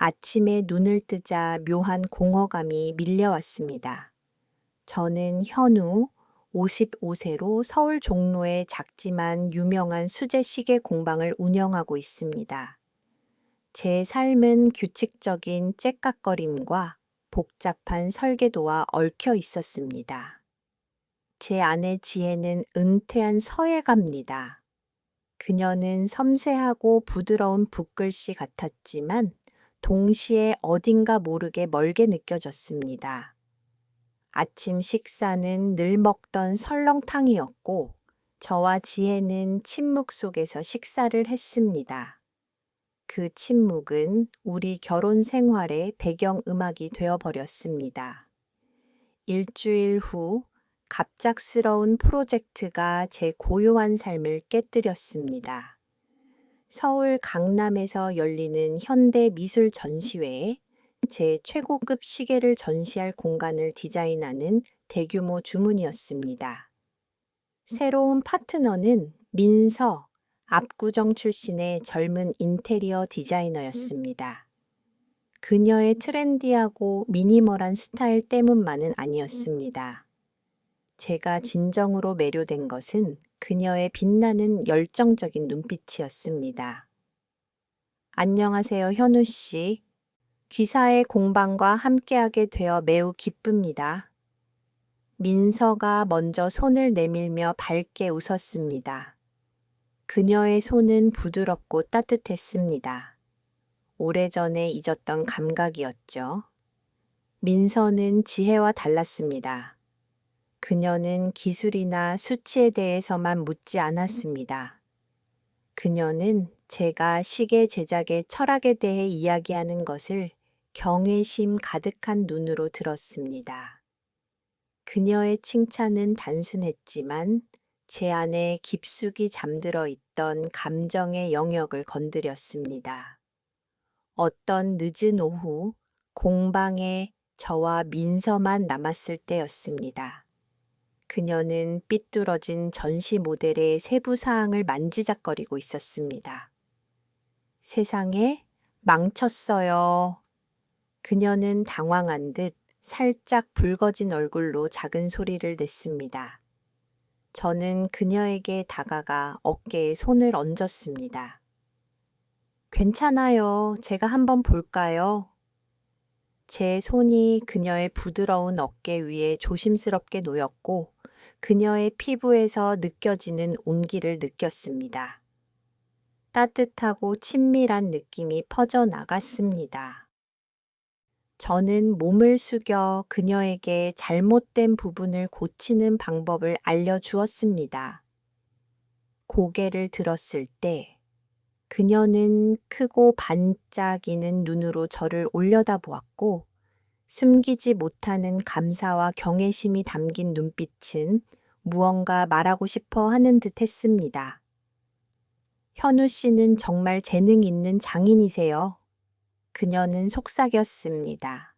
아침에 눈을 뜨자 묘한 공허감이 밀려왔습니다. 저는 현우, 55세로 서울 종로의 작지만 유명한 수제 시계 공방을 운영하고 있습니다. 제 삶은 규칙적인 째깍거림과 복잡한 설계도와 얽혀 있었습니다. 제 아내 지혜는 은퇴한 서예가입니다. 그녀는 섬세하고 부드러운 붓글씨 같았지만 동시에 어딘가 모르게 멀게 느껴졌습니다. 아침 식사는 늘 먹던 설렁탕이었고 저와 지혜는 침묵 속에서 식사를 했습니다. 그 침묵은 우리 결혼 생활의 배경음악이 되어버렸습니다. 일주일 후 갑작스러운 프로젝트가 제 고요한 삶을 깨뜨렸습니다. 서울 강남에서 열리는 현대 미술 전시회에 제 최고급 시계를 전시할 공간을 디자인하는 대규모 주문이었습니다. 새로운 파트너는 민서, 압구정 출신의 젊은 인테리어 디자이너였습니다. 그녀의 트렌디하고 미니멀한 스타일 때문만은 아니었습니다. 제가 진정으로 매료된 것은 그녀의 빛나는 열정적인 눈빛이었습니다. 안녕하세요, 현우 씨. 귀사의 공방과 함께하게 되어 매우 기쁩니다. 민서가 먼저 손을 내밀며 밝게 웃었습니다. 그녀의 손은 부드럽고 따뜻했습니다. 오래전에 잊었던 감각이었죠. 민서는 지혜와 달랐습니다. 그녀는 기술이나 수치에 대해서만 묻지 않았습니다. 그녀는 제가 시계 제작의 철학에 대해 이야기하는 것을 경외심 가득한 눈으로 들었습니다. 그녀의 칭찬은 단순했지만 제 안에 깊숙이 잠들어 있던 감정의 영역을 건드렸습니다. 어떤 늦은 오후 공방에 저와 민서만 남았을 때였습니다. 그녀는 삐뚤어진 전시 모델의 세부 사항을 만지작거리고 있었습니다. 세상에 망쳤어요. 그녀는 당황한 듯 살짝 붉어진 얼굴로 작은 소리를 냈습니다. 저는 그녀에게 다가가 어깨에 손을 얹었습니다. 괜찮아요. 제가 한번 볼까요? 제 손이 그녀의 부드러운 어깨 위에 조심스럽게 놓였고 그녀의 피부에서 느껴지는 온기를 느꼈습니다. 따뜻하고 친밀한 느낌이 퍼져나갔습니다. 저는 몸을 숙여 그녀에게 잘못된 부분을 고치는 방법을 알려주었습니다. 고개를 들었을 때 그녀는 크고 반짝이는 눈으로 저를 올려다보았고 숨기지 못하는 감사와 경외심이 담긴 눈빛은 무언가 말하고 싶어 하는 듯 했습니다. 현우 씨는 정말 재능 있는 장인이세요. 그녀는 속삭였습니다.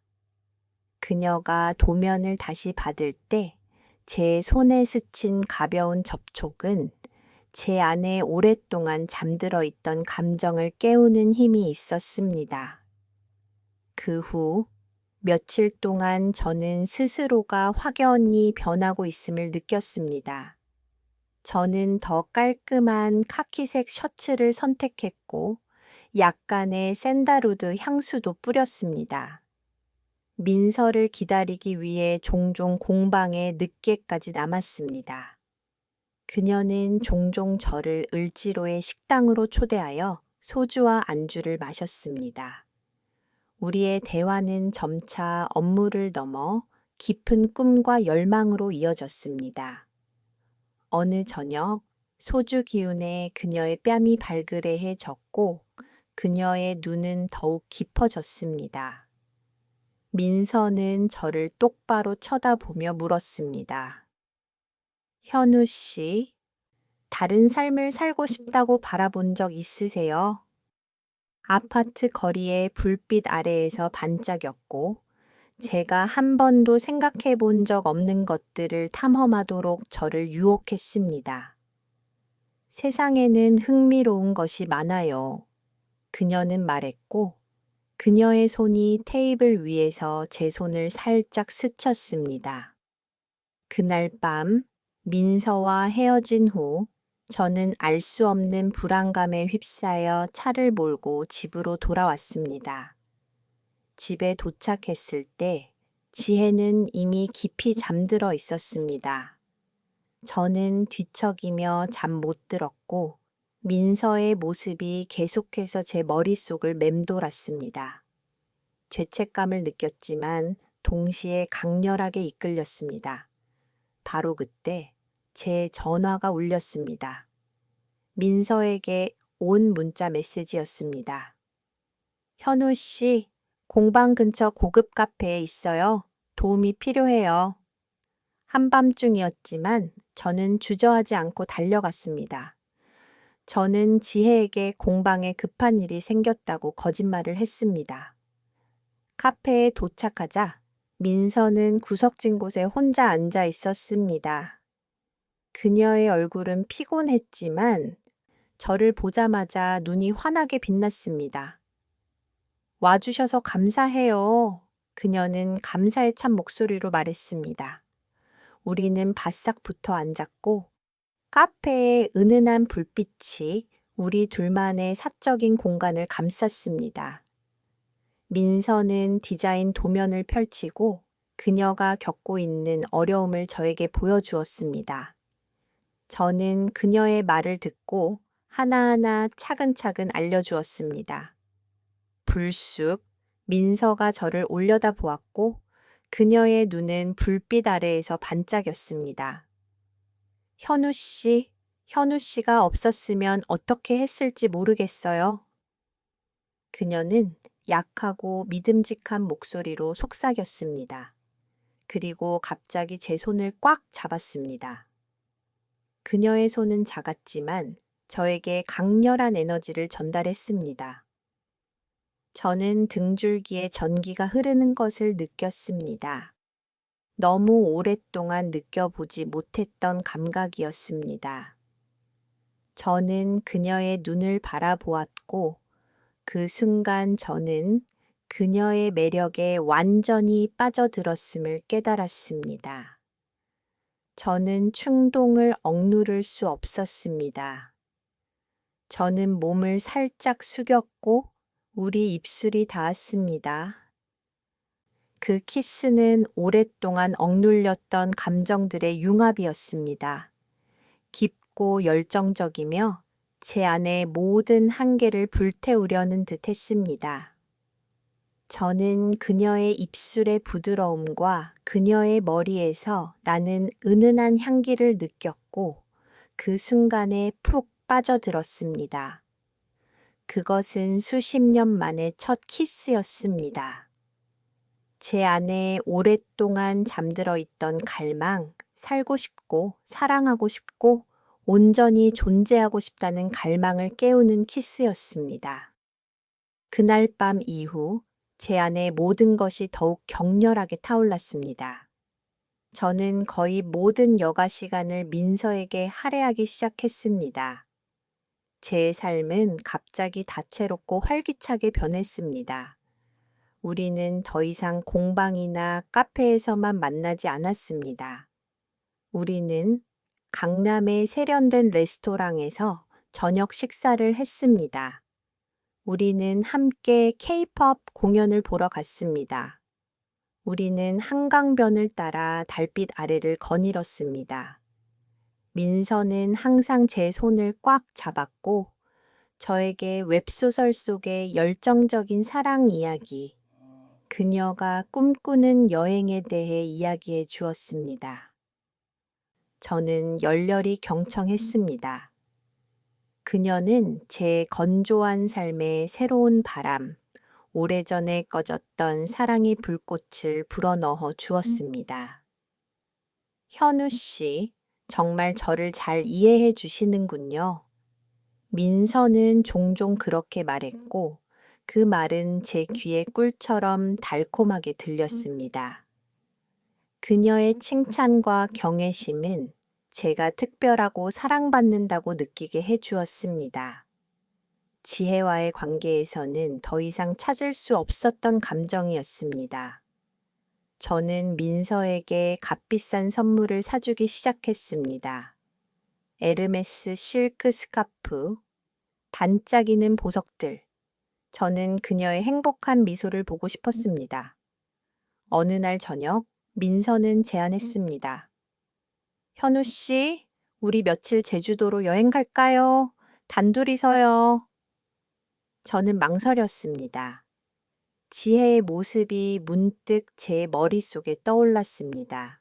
그녀가 도면을 다시 받을 때 제 손에 스친 가벼운 접촉은 제 안에 오랫동안 잠들어 있던 감정을 깨우는 힘이 있었습니다. 그 후 며칠 동안 저는 스스로가 확연히 변하고 있음을 느꼈습니다. 저는 더 깔끔한 카키색 셔츠를 선택했고 약간의 샌달우드 향수도 뿌렸습니다. 민서를 기다리기 위해 종종 공방에 늦게까지 남았습니다. 그녀는 종종 저를 을지로의 식당으로 초대하여 소주와 안주를 마셨습니다. 우리의 대화는 점차 업무를 넘어 깊은 꿈과 열망으로 이어졌습니다. 어느 저녁 소주 기운에 그녀의 뺨이 발그레해졌고 그녀의 눈은 더욱 깊어졌습니다. 민서는 저를 똑바로 쳐다보며 물었습니다. 현우 씨, 다른 삶을 살고 싶다고 바라본 적 있으세요? 아파트 거리의 불빛 아래에서 반짝였고 제가 한 번도 생각해 본 적 없는 것들을 탐험하도록 저를 유혹했습니다. 세상에는 흥미로운 것이 많아요. 그녀는 말했고 그녀의 손이 테이블 위에서 제 손을 살짝 스쳤습니다. 그날 밤 민서와 헤어진 후 저는 알 수 없는 불안감에 휩싸여 차를 몰고 집으로 돌아왔습니다. 집에 도착했을 때 지혜는 이미 깊이 잠들어 있었습니다. 저는 뒤척이며 잠 못 들었고 민서의 모습이 계속해서 제 머릿속을 맴돌았습니다. 죄책감을 느꼈지만 동시에 강렬하게 이끌렸습니다. 바로 그때 제 전화가 울렸습니다. 민서에게 온 문자 메시지였습니다. 현우 씨, 공방 근처 고급 카페에 있어요. 도움이 필요해요. 한밤중이었지만 저는 주저하지 않고 달려갔습니다. 저는 지혜에게 공방에 급한 일이 생겼다고 거짓말을 했습니다. 카페에 도착하자 민서는 구석진 곳에 혼자 앉아 있었습니다. 그녀의 얼굴은 피곤했지만 저를 보자마자 눈이 환하게 빛났습니다. 와주셔서 감사해요. 그녀는 감사에 찬 목소리로 말했습니다. 우리는 바싹 붙어 앉았고 카페의 은은한 불빛이 우리 둘만의 사적인 공간을 감쌌습니다. 민서는 디자인 도면을 펼치고 그녀가 겪고 있는 어려움을 저에게 보여주었습니다. 저는 그녀의 말을 듣고 하나하나 차근차근 알려주었습니다. 불쑥 민서가 저를 올려다보았고 그녀의 눈은 불빛 아래에서 반짝였습니다. 현우 씨가 없었으면 어떻게 했을지 모르겠어요. 그녀는 약하고 믿음직한 목소리로 속삭였습니다. 그리고 갑자기 제 손을 꽉 잡았습니다. 그녀의 손은 작았지만 저에게 강렬한 에너지를 전달했습니다. 저는 등줄기에 전기가 흐르는 것을 느꼈습니다. 너무 오랫동안 느껴보지 못했던 감각이었습니다. 저는 그녀의 눈을 바라보았고 그 순간 저는 그녀의 매력에 완전히 빠져들었음을 깨달았습니다. 저는 충동을 억누를 수 없었습니다. 저는 몸을 살짝 숙였고 우리 입술이 닿았습니다. 그 키스는 오랫동안 억눌렸던 감정들의 융합이었습니다. 깊고 열정적이며 제 안의 모든 한계를 불태우려는 듯 했습니다. 저는 그녀의 입술의 부드러움과 그녀의 머리에서 나는 은은한 향기를 느꼈고 그 순간에 푹 빠져들었습니다. 그것은 수십 년 만의 첫 키스였습니다. 제 안에 오랫동안 잠들어 있던 갈망, 살고 싶고 사랑하고 싶고 온전히 존재하고 싶다는 갈망을 깨우는 키스였습니다. 그날 밤 이후 제 안에 모든 것이 더욱 격렬하게 타올랐습니다. 저는 거의 모든 여가 시간을 민서에게 할애하기 시작했습니다. 제 삶은 갑자기 다채롭고 활기차게 변했습니다. 우리는 더 이상 공방이나 카페에서만 만나지 않았습니다. 우리는 강남의 세련된 레스토랑에서 저녁 식사를 했습니다. 우리는 함께 K-pop 공연을 보러 갔습니다. 우리는 한강변을 따라 달빛 아래를 거닐었습니다. 민서는 항상 제 손을 꽉 잡았고 저에게 웹소설 속의 열정적인 사랑 이야기, 그녀가 꿈꾸는 여행에 대해 이야기해 주었습니다. 저는 열렬히 경청했습니다. 그녀는 제 건조한 삶의 새로운 바람, 오래전에 꺼졌던 사랑의 불꽃을 불어넣어 주었습니다. 현우 씨, 정말 저를 잘 이해해 주시는군요. 민서는 종종 그렇게 말했고 그 말은 제 귀에 꿀처럼 달콤하게 들렸습니다. 그녀의 칭찬과 경외심은 제가 특별하고 사랑받는다고 느끼게 해주었습니다. 지혜와의 관계에서는 더 이상 찾을 수 없었던 감정이었습니다. 저는 민서에게 값비싼 선물을 사주기 시작했습니다. 에르메스 실크 스카프, 반짝이는 보석들. 저는 그녀의 행복한 미소를 보고 싶었습니다. 어느 날 저녁, 민서는 제안했습니다. 현우 씨, 우리 며칠 제주도로 여행 갈까요? 단둘이서요. 저는 망설였습니다. 지혜의 모습이 문득 제 머릿속에 떠올랐습니다.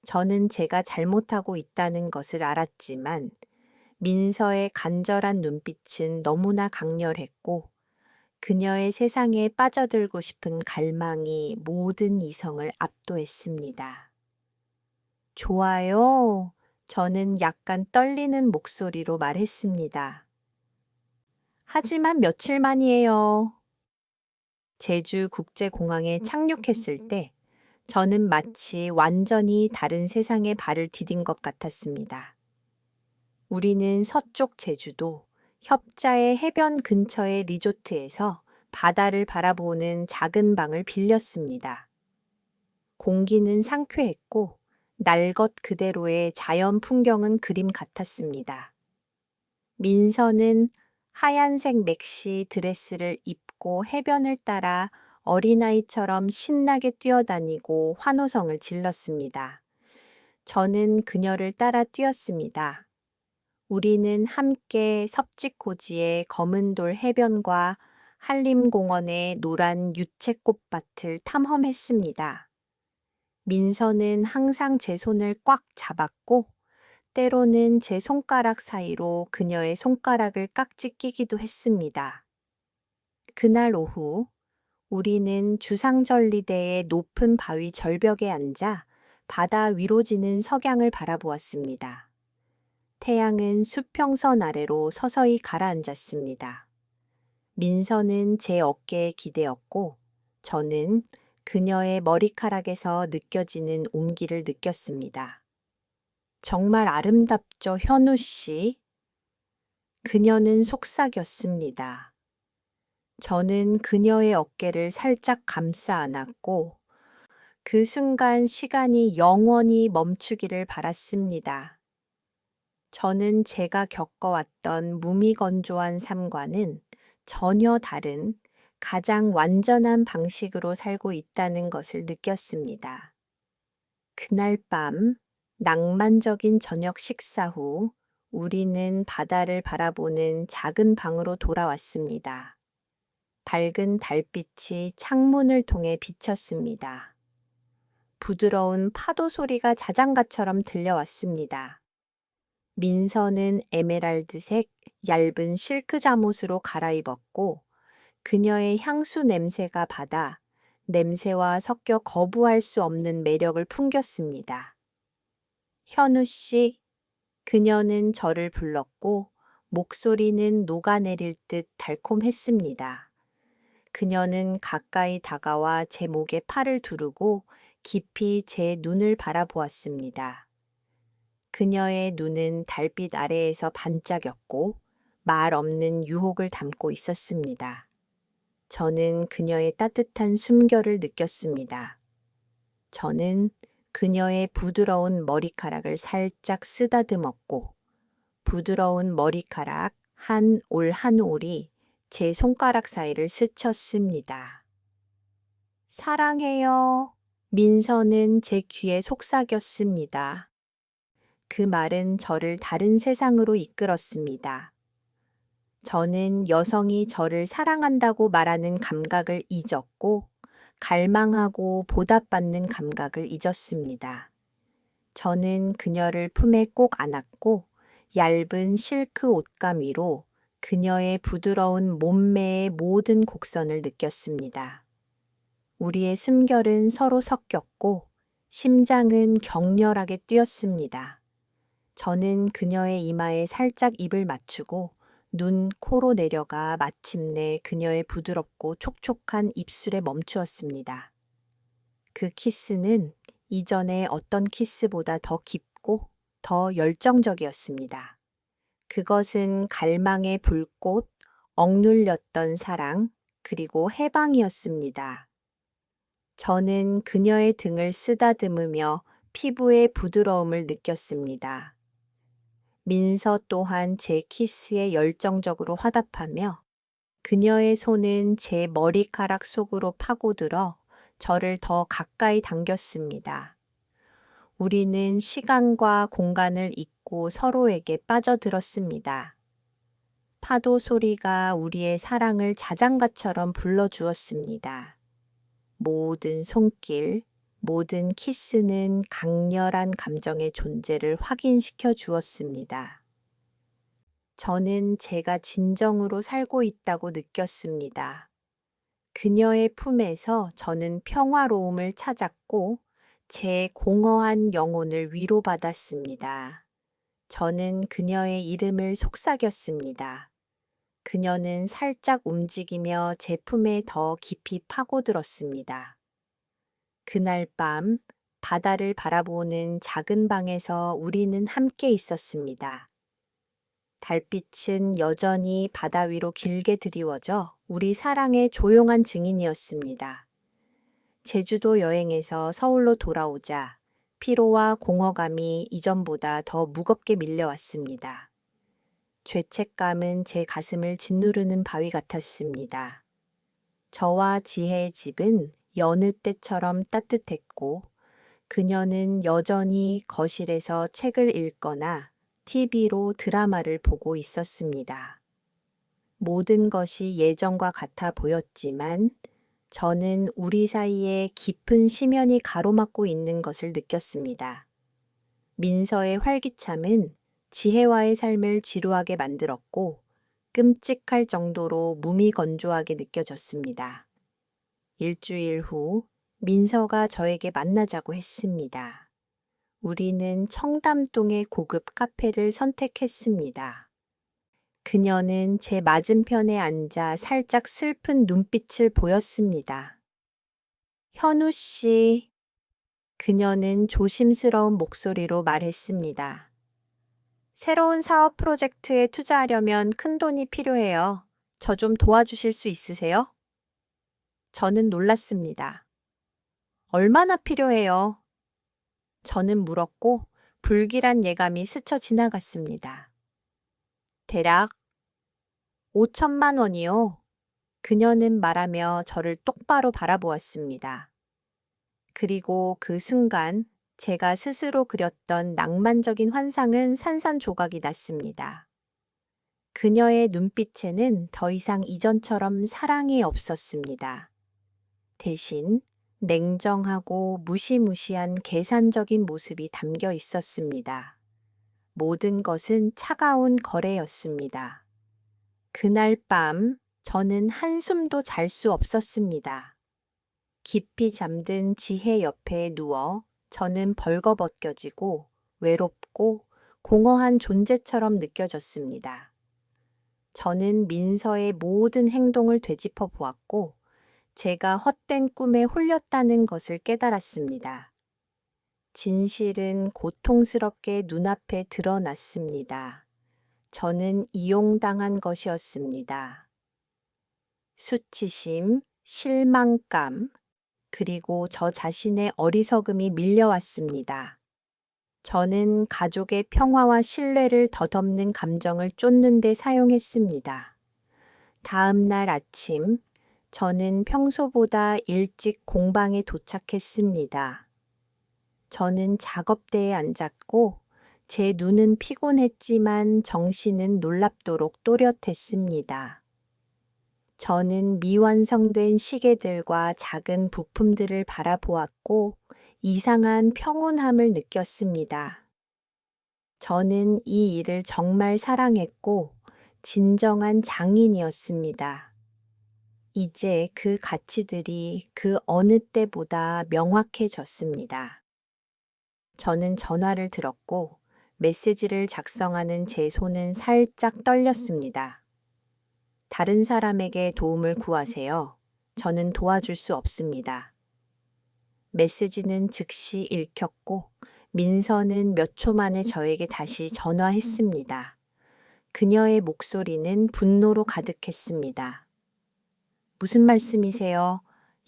저는 제가 잘못하고 있다는 것을 알았지만 민서의 간절한 눈빛은 너무나 강렬했고 그녀의 세상에 빠져들고 싶은 갈망이 모든 이성을 압도했습니다. 좋아요. 저는 약간 떨리는 목소리로 말했습니다. 하지만 며칠만이에요. 제주 국제공항에 착륙했을 때 저는 마치 완전히 다른 세상에 발을 디딘 것 같았습니다. 우리는 서쪽 제주도 협자의 해변 근처의 리조트에서 바다를 바라보는 작은 방을 빌렸습니다. 공기는 상쾌했고 날 것 그대로의 자연 풍경은 그림 같았습니다. 민서는 하얀색 맥시 드레스를 입고 해변을 따라 어린아이처럼 신나게 뛰어다니고 환호성을 질렀습니다. 저는 그녀를 따라 뛰었습니다. 우리는 함께 섭지코지의 검은 돌 해변과 한림공원의 노란 유채꽃밭을 탐험했습니다. 민서는 항상 제 손을 꽉 잡았고 때로는 제 손가락 사이로 그녀의 손가락을 깍지 끼기도 했습니다. 그날 오후 우리는 주상절리대의 높은 바위 절벽에 앉아 바다 위로 지는 석양을 바라보았습니다. 태양은 수평선 아래로 서서히 가라앉았습니다. 민서는 제 어깨에 기대었고 저는 그녀의 머리카락에서 느껴지는 온기를 느꼈습니다. 정말 아름답죠, 현우 씨? 그녀는 속삭였습니다. 저는 그녀의 어깨를 살짝 감싸 안았고 그 순간 시간이 영원히 멈추기를 바랐습니다. 저는 제가 겪어왔던 무미건조한 삶과는 전혀 다른 가장 완전한 방식으로 살고 있다는 것을 느꼈습니다. 그날 밤 낭만적인 저녁 식사 후 우리는 바다를 바라보는 작은 방으로 돌아왔습니다. 밝은 달빛이 창문을 통해 비쳤습니다. 부드러운 파도 소리가 자장가처럼 들려왔습니다. 민서는 에메랄드색 얇은 실크 잠옷으로 갈아입었고 그녀의 향수 냄새가 바다 냄새와 섞여 거부할 수 없는 매력을 풍겼습니다. 현우 씨, 그녀는 저를 불렀고 목소리는 녹아내릴 듯 달콤했습니다. 그녀는 가까이 다가와 제 목에 팔을 두르고 깊이 제 눈을 바라보았습니다. 그녀의 눈은 달빛 아래에서 반짝였고 말 없는 유혹을 담고 있었습니다. 저는 그녀의 따뜻한 숨결을 느꼈습니다. 저는 그녀의 부드러운 머리카락을 살짝 쓰다듬었고 부드러운 머리카락 한 올 한 올이 제 손가락 사이를 스쳤습니다. 사랑해요. 민서는 제 귀에 속삭였습니다. 그 말은 저를 다른 세상으로 이끌었습니다. 저는 여성이 저를 사랑한다고 말하는 감각을 잊었고 갈망하고 보답받는 감각을 잊었습니다. 저는 그녀를 품에 꼭 안았고 얇은 실크 옷감 위로 그녀의 부드러운 몸매의 모든 곡선을 느꼈습니다. 우리의 숨결은 서로 섞였고 심장은 격렬하게 뛰었습니다. 저는 그녀의 이마에 살짝 입을 맞추고 눈, 코로 내려가 마침내 그녀의 부드럽고 촉촉한 입술에 멈추었습니다. 그 키스는 이전의 어떤 키스보다 더 깊고 더 열정적이었습니다. 그것은 갈망의 불꽃, 억눌렸던 사랑, 그리고 해방이었습니다. 저는 그녀의 등을 쓰다듬으며 피부의 부드러움을 느꼈습니다. 민서 또한 제 키스에 열정적으로 화답하며 그녀의 손은 제 머리카락 속으로 파고들어 저를 더 가까이 당겼습니다. 우리는 시간과 공간을 잊고 서로에게 빠져들었습니다. 파도 소리가 우리의 사랑을 자장가처럼 불러주었습니다. 모든 손길, 모든 키스는 강렬한 감정의 존재를 확인시켜 주었습니다. 저는 제가 진정으로 살고 있다고 느꼈습니다. 그녀의 품에서 저는 평화로움을 찾았고 제 공허한 영혼을 위로받았습니다. 저는 그녀의 이름을 속삭였습니다. 그녀는 살짝 움직이며 제 품에 더 깊이 파고들었습니다. 그날 밤 바다를 바라보는 작은 방에서 우리는 함께 있었습니다. 달빛은 여전히 바다 위로 길게 드리워져 우리 사랑의 조용한 증인이었습니다. 제주도 여행에서 서울로 돌아오자 피로와 공허감이 이전보다 더 무겁게 밀려왔습니다. 죄책감은 제 가슴을 짓누르는 바위 같았습니다. 저와 지혜의 집은 여느 때처럼 따뜻했고 그녀는 여전히 거실에서 책을 읽거나 TV로 드라마를 보고 있었습니다. 모든 것이 예전과 같아 보였지만 저는 우리 사이에 깊은 심연이 가로막고 있는 것을 느꼈습니다. 민서의 활기참은 지혜와의 삶을 지루하게 만들었고 끔찍할 정도로 무미건조하게 느껴졌습니다. 일주일 후 민서가 저에게 만나자고 했습니다. 우리는 청담동의 고급 카페를 선택했습니다. 그녀는 제 맞은편에 앉아 살짝 슬픈 눈빛을 보였습니다. 현우 씨, 그녀는 조심스러운 목소리로 말했습니다. 새로운 사업 프로젝트에 투자하려면 큰 돈이 필요해요. 저 좀 도와주실 수 있으세요? 저는 놀랐습니다. 얼마나 필요해요? 저는 물었고 불길한 예감이 스쳐 지나갔습니다. 대략 5천만 원이요. 그녀는 말하며 저를 똑바로 바라보았습니다. 그리고 그 순간 제가 스스로 그렸던 낭만적인 환상은 산산조각이 났습니다. 그녀의 눈빛에는 더 이상 이전처럼 사랑이 없었습니다. 대신 냉정하고 무시무시한 계산적인 모습이 담겨 있었습니다. 모든 것은 차가운 거래였습니다. 그날 밤 저는 한숨도 잘 수 없었습니다. 깊이 잠든 지혜 옆에 누워 저는 벌거벗겨지고 외롭고 공허한 존재처럼 느껴졌습니다. 저는 민서의 모든 행동을 되짚어 보았고 제가 헛된 꿈에 홀렸다는 것을 깨달았습니다. 진실은 고통스럽게 눈앞에 드러났습니다. 저는 이용당한 것이었습니다. 수치심, 실망감, 그리고 저 자신의 어리석음이 밀려왔습니다. 저는 가족의 평화와 신뢰를 덧없는 감정을 쫓는 데 사용했습니다. 다음 날 아침, 저는 평소보다 일찍 공방에 도착했습니다. 저는 작업대에 앉았고 제 눈은 피곤했지만 정신은 놀랍도록 또렷했습니다. 저는 미완성된 시계들과 작은 부품들을 바라보았고 이상한 평온함을 느꼈습니다. 저는 이 일을 정말 사랑했고 진정한 장인이었습니다. 이제 그 가치들이 그 어느 때보다 명확해졌습니다. 저는 전화를 들었고 메시지를 작성하는 제 손은 살짝 떨렸습니다. 다른 사람에게 도움을 구하세요. 저는 도와줄 수 없습니다. 메시지는 즉시 읽혔고 민서는 몇 초 만에 저에게 다시 전화했습니다. 그녀의 목소리는 분노로 가득했습니다. 무슨 말씀이세요?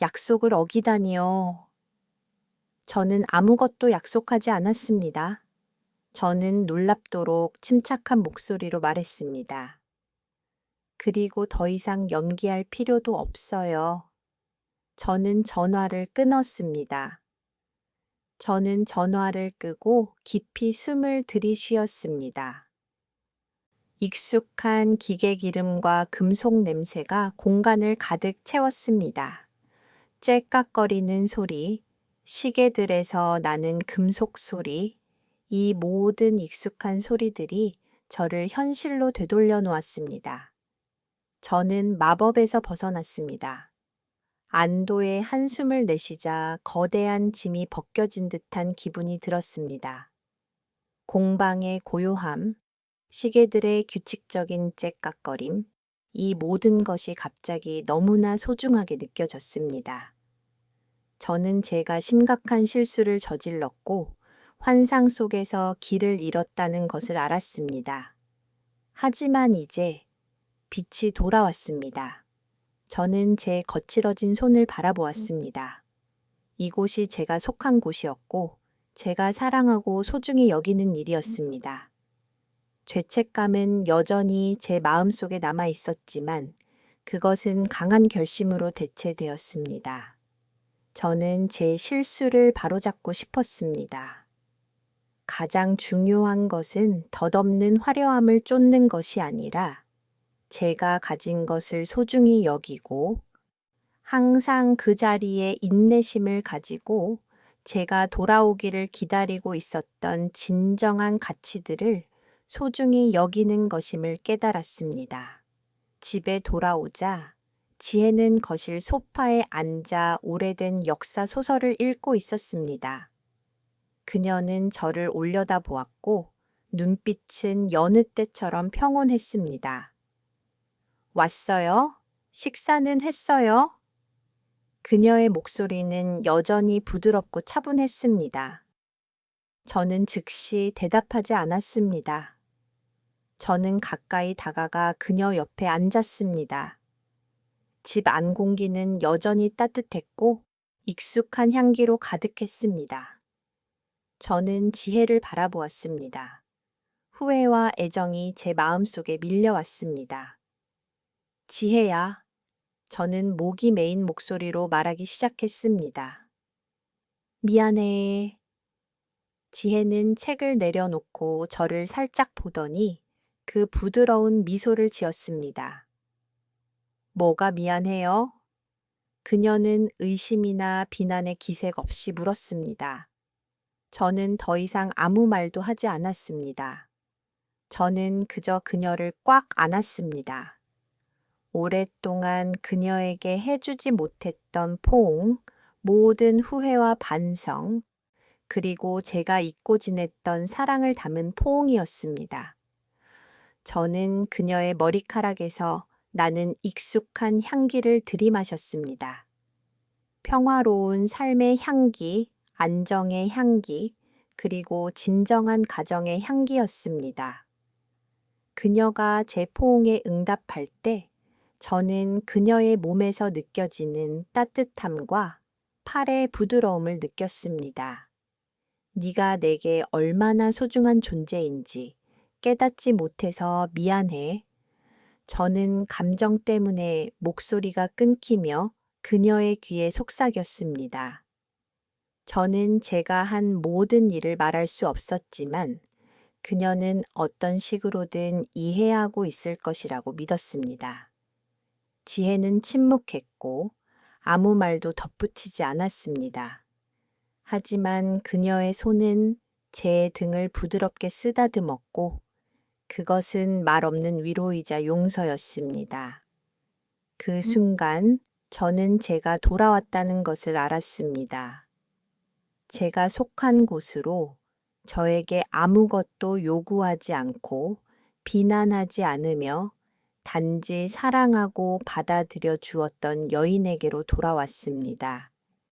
약속을 어기다니요. 저는 아무것도 약속하지 않았습니다. 저는 놀랍도록 침착한 목소리로 말했습니다. 그리고 더 이상 연기할 필요도 없어요. 저는 전화를 끊었습니다. 저는 전화를 끄고 깊이 숨을 들이쉬었습니다. 익숙한 기계 기름과 금속 냄새가 공간을 가득 채웠습니다. 째깍거리는 소리, 시계들에서 나는 금속 소리, 이 모든 익숙한 소리들이 저를 현실로 되돌려 놓았습니다. 저는 마법에서 벗어났습니다. 안도의 한숨을 내쉬자 거대한 짐이 벗겨진 듯한 기분이 들었습니다. 공방의 고요함, 시계들의 규칙적인 째깍거림, 이 모든 것이 갑자기 너무나 소중하게 느껴졌습니다. 저는 제가 심각한 실수를 저질렀고 환상 속에서 길을 잃었다는 것을 알았습니다. 하지만 이제 빛이 돌아왔습니다. 저는 제 거칠어진 손을 바라보았습니다. 이곳이 제가 속한 곳이었고 제가 사랑하고 소중히 여기는 일이었습니다. 죄책감은 여전히 제 마음속에 남아 있었지만 그것은 강한 결심으로 대체되었습니다. 저는 제 실수를 바로잡고 싶었습니다. 가장 중요한 것은 덧없는 화려함을 쫓는 것이 아니라 제가 가진 것을 소중히 여기고 항상 그 자리에 인내심을 가지고 제가 돌아오기를 기다리고 있었던 진정한 가치들을 소중히 여기는 것임을 깨달았습니다. 집에 돌아오자 지혜는 거실 소파에 앉아 오래된 역사 소설을 읽고 있었습니다. 그녀는 저를 올려다보았고 눈빛은 여느 때처럼 평온했습니다. 왔어요? 식사는 했어요? 그녀의 목소리는 여전히 부드럽고 차분했습니다. 저는 즉시 대답하지 않았습니다. 저는 가까이 다가가 그녀 옆에 앉았습니다. 집 안 공기는 여전히 따뜻했고 익숙한 향기로 가득했습니다. 저는 지혜를 바라보았습니다. 후회와 애정이 제 마음속에 밀려왔습니다. 지혜야, 저는 목이 메인 목소리로 말하기 시작했습니다. 미안해. 지혜는 책을 내려놓고 저를 살짝 보더니 그 부드러운 미소를 지었습니다. 뭐가 미안해요? 그녀는 의심이나 비난의 기색 없이 물었습니다. 저는 더 이상 아무 말도 하지 않았습니다. 저는 그저 그녀를 꽉 안았습니다. 오랫동안 그녀에게 해주지 못했던 포옹, 모든 후회와 반성, 그리고 제가 잊고 지냈던 사랑을 담은 포옹이었습니다. 저는 그녀의 머리카락에서 나는 익숙한 향기를 들이마셨습니다. 평화로운 삶의 향기, 안정의 향기, 그리고 진정한 가정의 향기였습니다. 그녀가 제 포옹에 응답할 때 저는 그녀의 몸에서 느껴지는 따뜻함과 팔의 부드러움을 느꼈습니다. 네가 내게 얼마나 소중한 존재인지 깨닫지 못해서 미안해. 저는 감정 때문에 목소리가 끊기며 그녀의 귀에 속삭였습니다. 저는 제가 한 모든 일을 말할 수 없었지만 그녀는 어떤 식으로든 이해하고 있을 것이라고 믿었습니다. 지혜는 침묵했고 아무 말도 덧붙이지 않았습니다. 하지만 그녀의 손은 제 등을 부드럽게 쓰다듬었고 그것은 말 없는 위로이자 용서였습니다. 그 순간 저는 제가 돌아왔다는 것을 알았습니다. 제가 속한 곳으로 저에게 아무것도 요구하지 않고 비난하지 않으며 단지 사랑하고 받아들여 주었던 여인에게로 돌아왔습니다.